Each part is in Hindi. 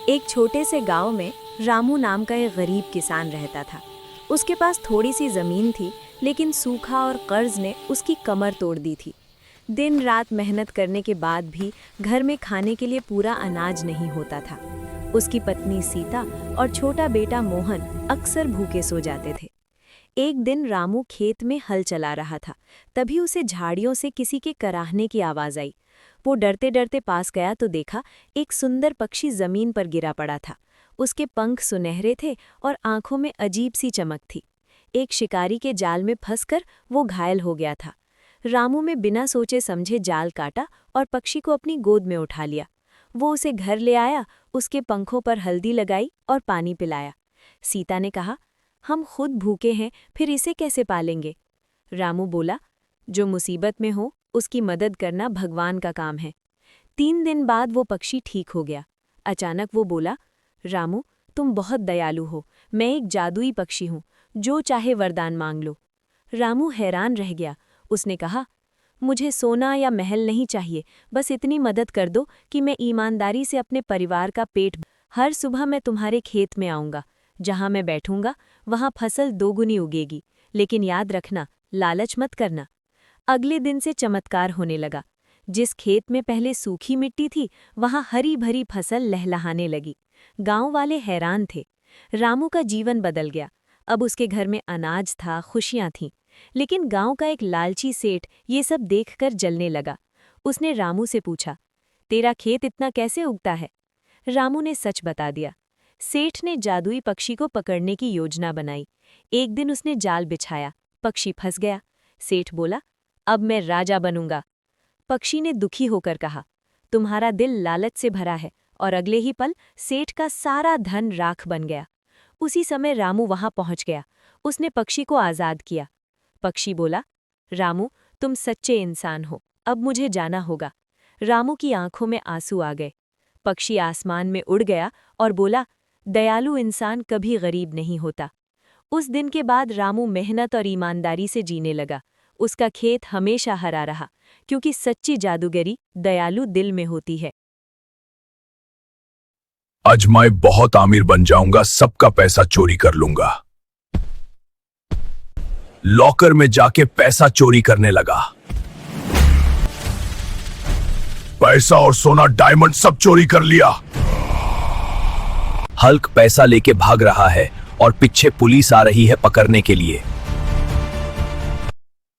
एक छोटे से गांव में रामू नाम का एक गरीब किसान रहता था। उसके पास थोड़ी सी जमीन थी, लेकिन सूखा और कर्ज ने उसकी कमर तोड़ दी थी। दिन रात मेहनत करने के बाद भी घर में खाने के लिए पूरा अनाज नहीं होता था। उसकी पत्नी सीता और छोटा बेटा मोहन अक्सर भूखे सो जाते थे। एक दिन रामू खेत में हल चला रहा था, तभी उसे झाड़ियों से किसी के कराहने की आवाज आई। वो डरते डरते पास गया तो देखा एक सुंदर पक्षी जमीन पर गिरा पड़ा था। उसके पंख सुनहरे थे और आंखों में अजीब सी चमक थी। एक शिकारी के जाल में फंसकर वो घायल हो गया था। रामू में बिना सोचे समझे जाल काटा और पक्षी को अपनी गोद में उठा लिया। वो उसे घर ले आया, उसके पंखों पर हल्दी लगाई और पानी पिलाया। सीता ने कहा, हम खुद भूखे हैं, फिर इसे कैसे पालेंगे? रामू बोला, जो मुसीबत में हो उसकी मदद करना भगवान का काम है। 3 दिन बाद वो पक्षी ठीक हो गया। अचानक वो बोला, रामू, तुम बहुत दयालु हो। मैं एक जादुई पक्षी हूँ, जो चाहे वरदान मांग लो। रामू हैरान रह गया। उसने कहा, मुझे सोना या महल नहीं चाहिए, बस इतनी मदद कर दो कि मैं ईमानदारी से अपने परिवार का पेट। हर सुबह मैं तुम्हारे खेत में आऊँगा। जहाँ मैं बैठूंगा वहाँ फसल दोगुनी उगेगी, लेकिन याद रखना, लालच मत करना। अगले दिन से चमत्कार होने लगा। जिस खेत में पहले सूखी मिट्टी थी, वहाँ हरी भरी फसल लहलहाने लगी। गांव वाले हैरान थे। रामू का जीवन बदल गया। अब उसके घर में अनाज था, खुशियां थीं। लेकिन गांव का एक लालची सेठ ये सब देखकर जलने लगा। उसने रामू से पूछा, तेरा खेत इतना कैसे उगता है? रामू ने सच बता दिया। सेठ ने जादुई पक्षी को पकड़ने की योजना बनाई। एक दिन उसने जाल बिछाया, पक्षी फंस गया। सेठ बोला, अब मैं राजा बनूंगा। पक्षी ने दुखी होकर कहा, तुम्हारा दिल लालच से भरा है। और अगले ही पल सेठ का सारा धन राख बन गया। उसी समय रामू वहां पहुंच गया। उसने पक्षी को आजाद किया। पक्षी बोला, रामू, तुम सच्चे इंसान हो, अब मुझे जाना होगा। रामू की आंखों में आंसू आ गए। पक्षी आसमान में उड़ गया और बोला, दयालु इंसान कभी गरीब नहीं होता। उस दिन के बाद रामू मेहनत और ईमानदारी से जीने लगा। उसका खेत हमेशा हरा रहा, क्योंकि सच्ची जादूगरी दयालु दिल में होती है। आज मैं बहुत अमीर बन जाऊंगा, सबका पैसा चोरी कर लूंगा। लॉकर में जाके पैसा चोरी करने लगा। पैसा और सोना, डायमंड सब चोरी कर लिया। हल्क पैसा लेके भाग रहा है और पीछे पुलिस आ रही है पकड़ने के लिए।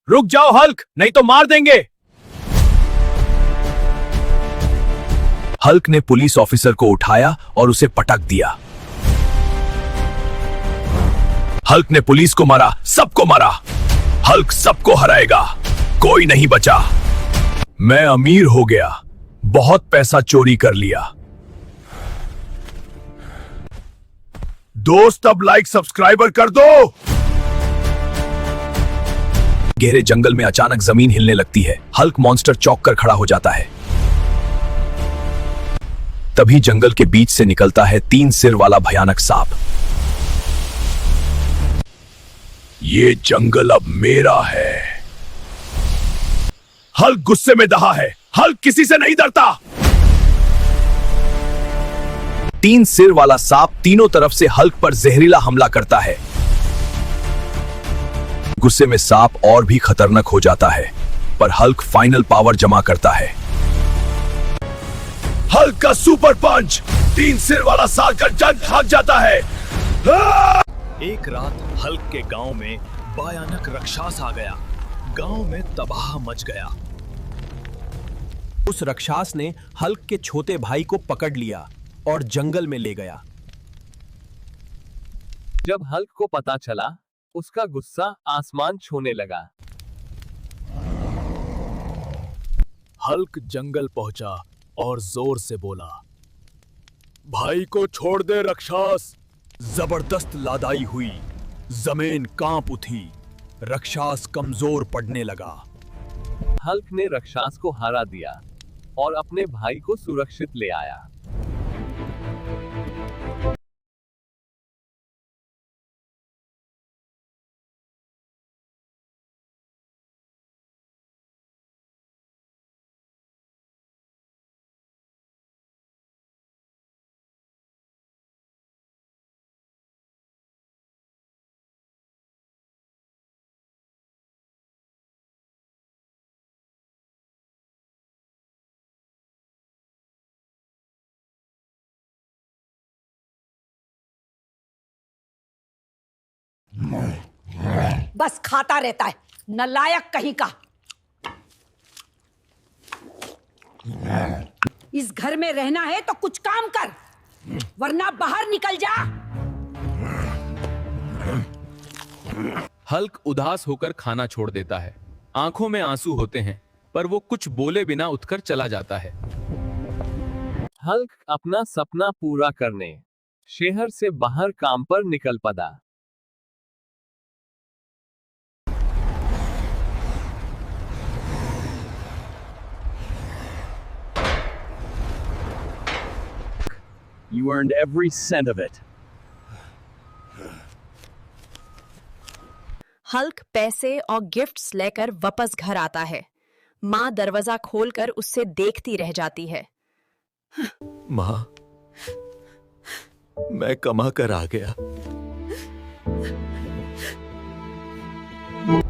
रुक जाओ हल्क, नहीं तो मार देंगे। हल्क ने पुलिस ऑफिसर को उठाया और उसे पटक दिया। हल्क ने पुलिस को मारा, सबको मारा। हल्क सबको हराएगा, कोई नहीं बचा। मैं अमीर हो गया, बहुत पैसा चोरी कर लिया। दोस्त, अब लाइक सब्सक्राइबर कर दो। गहरे जंगल में अचानक जमीन हिलने लगती है। हल्क मॉन्स्टर चौंक कर खड़ा हो जाता है। तभी जंगल के बीच से निकलता है 3 सिर वाला भयानक सांप। ये जंगल अब मेरा है। हल्क गुस्से में दहा है। हल्क किसी से नहीं डरता। 3 सिर वाला सांप तीनों तरफ से हल्क पर जहरीला हमला करता है। गुस्से में सांप और भी खतरनाक हो जाता है, पर हल्क फाइनल पावर जमा करता है। हल्क का सुपर पंच 3 सिर वाला सांप का जंग भाग जाता है। एक रात हल्क के गांव में भयानक राक्षस आ गया। गांव में तबाह मच गया। उस राक्षस ने हल्क के छोटे भाई को पकड़ लिया और जंगल में ले गया। जब हल्क को पता चला, उसका गुस्सा आसमान छूने लगा। हल्क जंगल पहुंचा और जोर से बोला, भाई को छोड़ दे राक्षस। जबरदस्त लादाई हुई, जमीन कांप उठी। राक्षस कमजोर पड़ने लगा। हल्क ने राक्षस को हरा दिया और अपने भाई को सुरक्षित ले आया। बस खाता रहता है, नालायक कहीं का। इस घर में रहना है तो कुछ काम कर, वरना बाहर निकल जा। हल्क उदास होकर खाना छोड़ देता है। आंखों में आंसू होते हैं, पर वो कुछ बोले बिना उठकर चला जाता है। हल्क अपना सपना पूरा करने शहर से बाहर काम पर निकल पड़ा। You earned every cent of it. Hulk पैसे और गिफ्ट्स लेकर वापस घर आता है। माँ दरवाजा खोलकर उससे देखती रह जाती है। माँ, मैं कमा कर आ गया।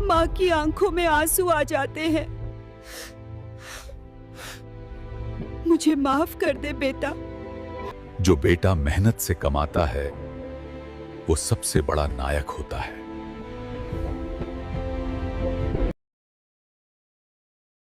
माँ की आंखों में आंसू आ जाते हैं। मुझे माफ कर दे बेटा। जो बेटा मेहनत से कमाता है वो सबसे बड़ा नायक होता है।